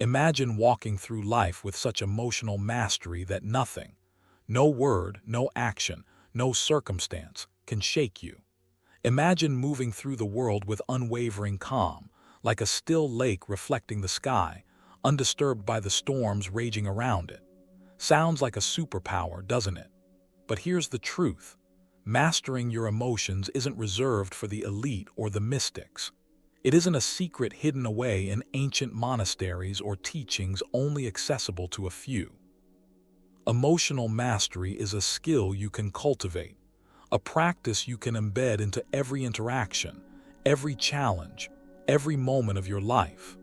Imagine walking through life with such emotional mastery that nothing, no word, no action, no circumstance, can shake you. Imagine moving through the world with unwavering calm, like a still lake reflecting the sky, undisturbed by the storms raging around it. Sounds like a superpower, doesn't it? But here's the truth. Mastering your emotions isn't reserved for the elite or the mystics. It isn't a secret hidden away in ancient monasteries or teachings only accessible to a few. Emotional mastery is a skill you can cultivate, a practice you can embed into every interaction, every challenge, every moment of your life.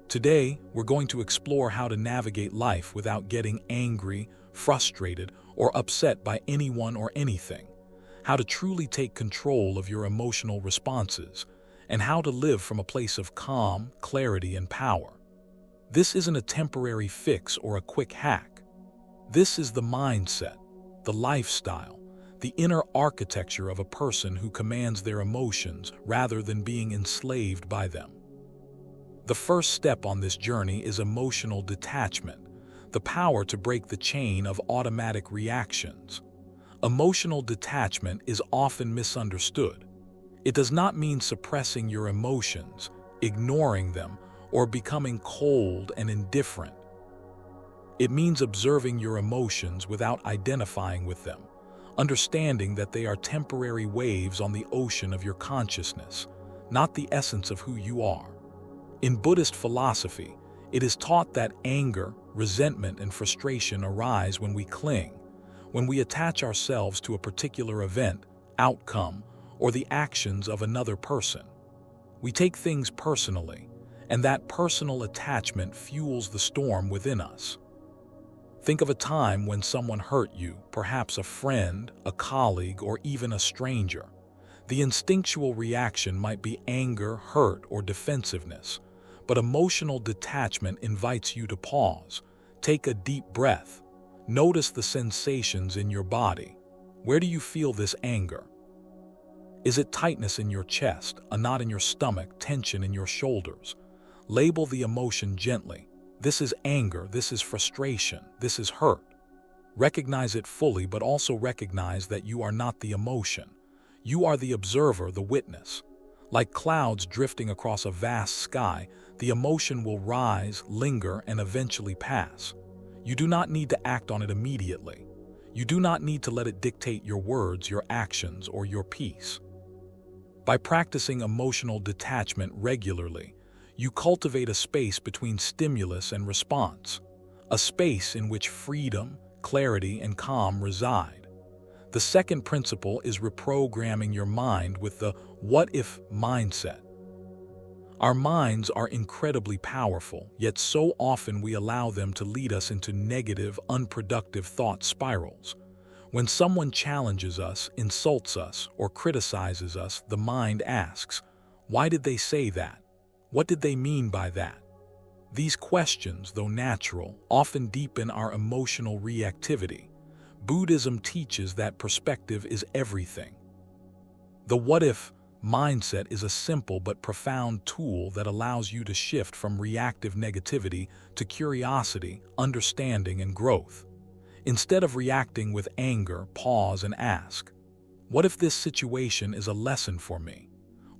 Today, we're going to explore how to navigate life without getting angry, frustrated, or upset by anyone or anything, how to truly take control of your emotional responses, and how to live from a place of calm, clarity, and power. This isn't a temporary fix or a quick hack. This is the mindset, the lifestyle, the inner architecture of a person who commands their emotions rather than being enslaved by them. The first step on this journey is emotional detachment, the power to break the chain of automatic reactions. Emotional detachment is often misunderstood. It does not mean suppressing your emotions, ignoring them, or becoming cold and indifferent. It means observing your emotions without identifying with them, understanding that they are temporary waves on the ocean of your consciousness, not the essence of who you are. In Buddhist philosophy, it is taught that anger, resentment, and frustration arise when we cling, when we attach ourselves to a particular event, outcome, or the actions of another person. We take things personally, and that personal attachment fuels the storm within us. Think of a time when someone hurt you, perhaps a friend, a colleague, or even a stranger. The instinctual reaction might be anger, hurt, or defensiveness, but emotional detachment invites you to pause, take a deep breath, notice the sensations in your body. Where do you feel this anger? Is it tightness in your chest, a knot in your stomach, tension in your shoulders? Label the emotion gently. This is anger, this is frustration, this is hurt. Recognize it fully, but also recognize that you are not the emotion. You are the observer, the witness. Like clouds drifting across a vast sky, the emotion will rise, linger, and eventually pass. You do not need to act on it immediately. You do not need to let it dictate your words, your actions, or your peace. By practicing emotional detachment regularly, you cultivate a space between stimulus and response, a space in which freedom, clarity, and calm reside. The second principle is reprogramming your mind with the what-if mindset. Our minds are incredibly powerful, yet so often we allow them to lead us into negative, unproductive thought spirals. When someone challenges us, insults us, or criticizes us, the mind asks, "Why did they say that? What did they mean by that?" These questions, though natural, often deepen our emotional reactivity. Buddhism teaches that perspective is everything. The what-if mindset is a simple but profound tool that allows you to shift from reactive negativity to curiosity, understanding, and growth. Instead of reacting with anger, pause and ask, what if this situation is a lesson for me?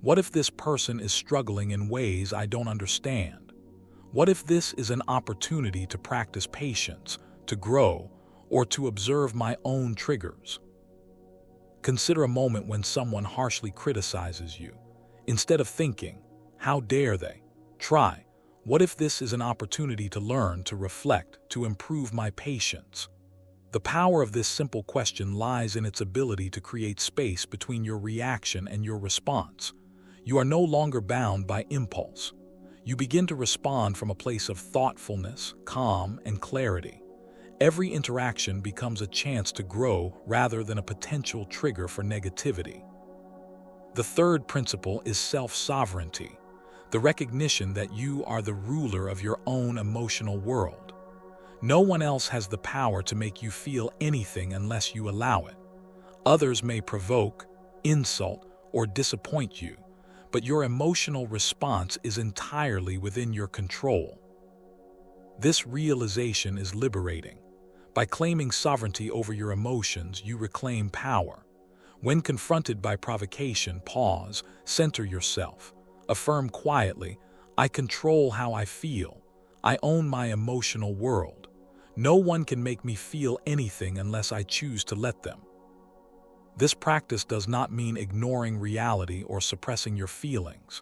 What if this person is struggling in ways I don't understand? What if this is an opportunity to practice patience, to grow, or to observe my own triggers? Consider a moment when someone harshly criticizes you. Instead of thinking, "How dare they?" try, "What if this is an opportunity to learn, to reflect, to improve my patience?" The power of this simple question lies in its ability to create space between your reaction and your response. You are no longer bound by impulse. You begin to respond from a place of thoughtfulness, calm, and clarity. Every interaction becomes a chance to grow rather than a potential trigger for negativity. The third principle is self-sovereignty, the recognition that you are the ruler of your own emotional world. No one else has the power to make you feel anything unless you allow it. Others may provoke, insult, or disappoint you, but your emotional response is entirely within your control. This realization is liberating. By claiming sovereignty over your emotions, you reclaim power. When confronted by provocation, pause, center yourself. Affirm quietly, I control how I feel. I own my emotional world. No one can make me feel anything unless I choose to let them. This practice does not mean ignoring reality or suppressing your feelings.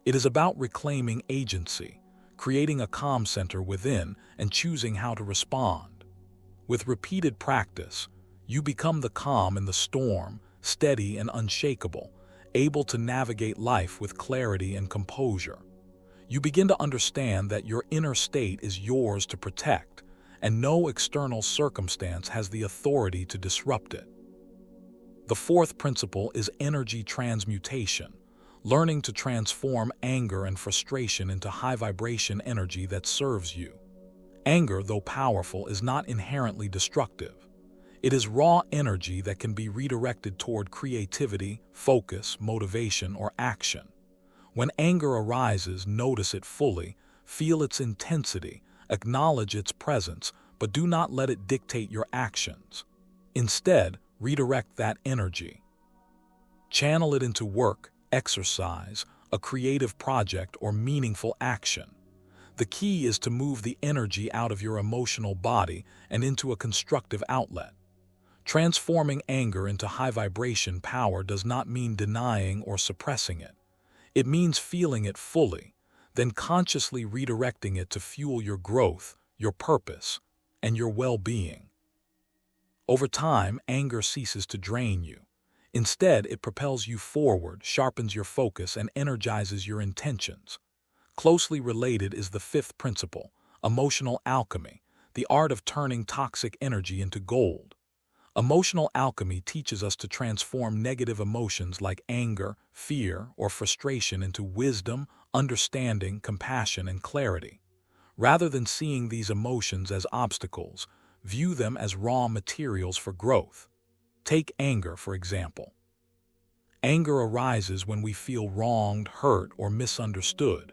It is about reclaiming agency, creating a calm center within, and choosing how to respond. With repeated practice, you become the calm in the storm, steady and unshakable, able to navigate life with clarity and composure. You begin to understand that your inner state is yours to protect, and no external circumstance has the authority to disrupt it. The fourth principle is energy transmutation, learning to transform anger and frustration into high-vibration energy that serves you. Anger, though powerful, is not inherently destructive. It is raw energy that can be redirected toward creativity, focus, motivation, or action. When anger arises, notice it fully, feel its intensity, acknowledge its presence, but do not let it dictate your actions. Instead, redirect that energy. Channel it into work, exercise, a creative project, or meaningful action. The key is to move the energy out of your emotional body and into a constructive outlet. Transforming anger into high-vibration power does not mean denying or suppressing it. It means feeling it fully, then consciously redirecting it to fuel your growth, your purpose, and your well-being. Over time, anger ceases to drain you. Instead, it propels you forward, sharpens your focus, and energizes your intentions. Closely related is the fifth principle, emotional alchemy, the art of turning toxic energy into gold. Emotional alchemy teaches us to transform negative emotions like anger, fear, or frustration into wisdom, understanding, compassion, and clarity. Rather than seeing these emotions as obstacles, view them as raw materials for growth. Take anger, for example. Anger arises when we feel wronged, hurt, or misunderstood.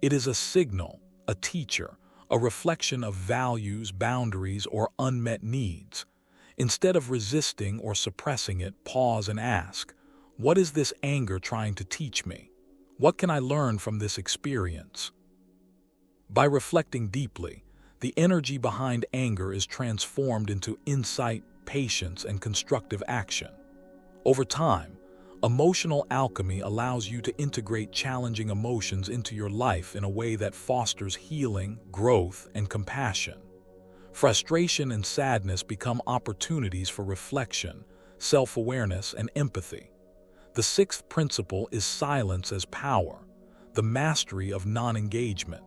It is a signal, a teacher, a reflection of values, boundaries, or unmet needs. Instead of resisting or suppressing it, pause and ask, what is this anger trying to teach me? What can I learn from this experience? By reflecting deeply, the energy behind anger is transformed into insight, patience, and constructive action. Over time, emotional alchemy allows you to integrate challenging emotions into your life in a way that fosters healing, growth, and compassion. Frustration and sadness become opportunities for reflection, self-awareness, and empathy. The sixth principle is silence as power, the mastery of non-engagement.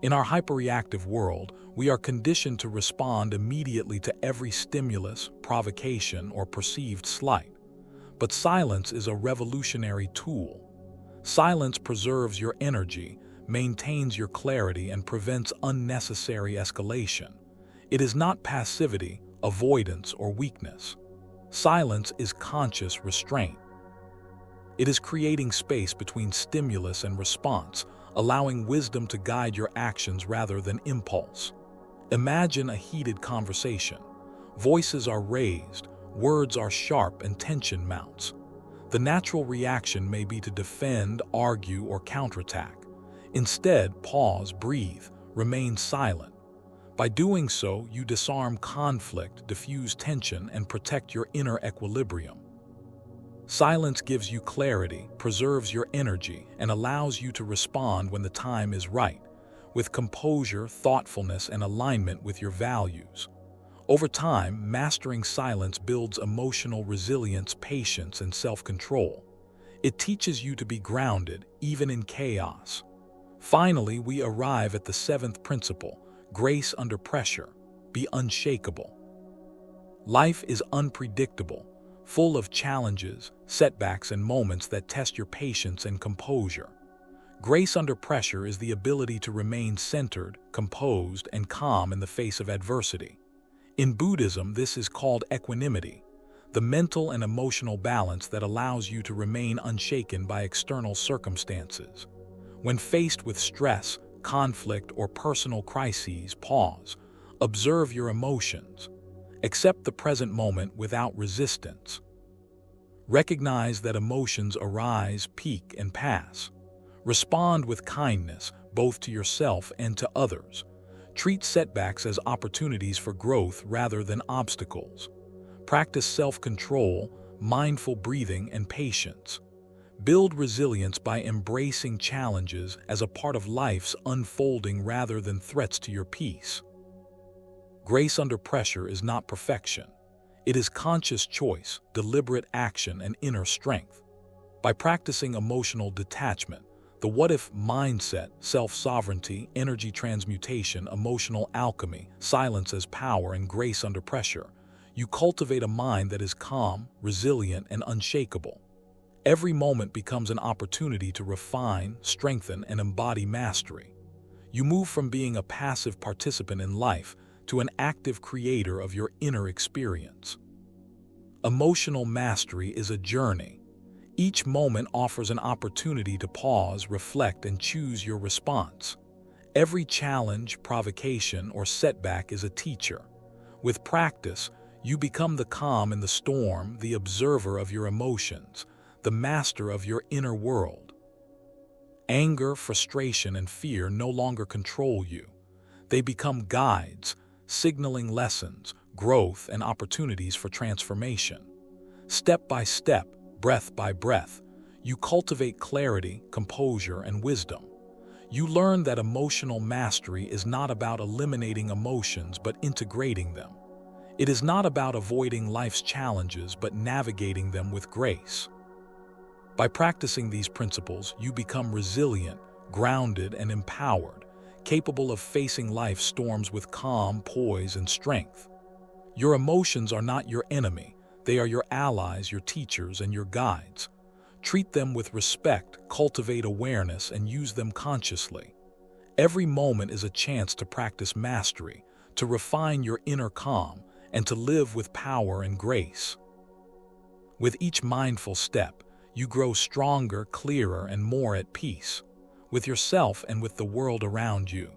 In our hyperreactive world, we are conditioned to respond immediately to every stimulus, provocation, or perceived slight. But silence is a revolutionary tool. Silence preserves your energy, maintains your clarity, and prevents unnecessary escalation. It is not passivity, avoidance, or weakness. Silence is conscious restraint. It is creating space between stimulus and response, allowing wisdom to guide your actions rather than impulse. Imagine a heated conversation. Voices are raised, words are sharp, and tension mounts. The natural reaction may be to defend, argue, or counterattack. Instead, pause, breathe, remain silent. By doing so, you disarm conflict, diffuse tension, and protect your inner equilibrium. Silence gives you clarity, preserves your energy, and allows you to respond when the time is right, with composure, thoughtfulness, and alignment with your values. Over time, mastering silence builds emotional resilience, patience, and self-control. It teaches you to be grounded, even in chaos. Finally, we arrive at the seventh principle, grace under pressure. Be unshakable. Life is unpredictable, full of challenges, setbacks, and moments that test your patience and composure. Grace under pressure is the ability to remain centered, composed, and calm in the face of adversity. In Buddhism, this is called equanimity, the mental and emotional balance that allows you to remain unshaken by external circumstances. When faced with stress, conflict, or personal crises, pause. Observe your emotions. Accept the present moment without resistance. Recognize that emotions arise, peak, and pass. Respond with kindness, both to yourself and to others. Treat setbacks as opportunities for growth rather than obstacles. Practice self-control, mindful breathing, and patience. Build resilience by embracing challenges as a part of life's unfolding rather than threats to your peace. Grace under pressure is not perfection. It is conscious choice, deliberate action, and inner strength. By practicing emotional detachment, the what-if mindset, self-sovereignty, energy transmutation, emotional alchemy, silence as power, and grace under pressure, you cultivate a mind that is calm, resilient, and unshakable. Every moment becomes an opportunity to refine, strengthen, and embody mastery. You move from being a passive participant in life to an active creator of your inner experience. Emotional mastery is a journey. Each moment offers an opportunity to pause, reflect, and choose your response. Every challenge, provocation, or setback is a teacher. With practice, you become the calm in the storm, the observer of your emotions, the master of your inner world. Anger, frustration, and fear no longer control you. They become guides, signaling lessons, growth, and opportunities for transformation. Step by step, breath by breath, you cultivate clarity, composure, and wisdom. You learn that emotional mastery is not about eliminating emotions but integrating them. It is not about avoiding life's challenges but navigating them with grace. By practicing these principles, you become resilient, grounded, and empowered, capable of facing life's storms with calm, poise, and strength. Your emotions are not your enemy. They are your allies, your teachers, and your guides. Treat them with respect, cultivate awareness, and use them consciously. Every moment is a chance to practice mastery, to refine your inner calm, and to live with power and grace. With each mindful step, you grow stronger, clearer, and more at peace, with yourself and with the world around you.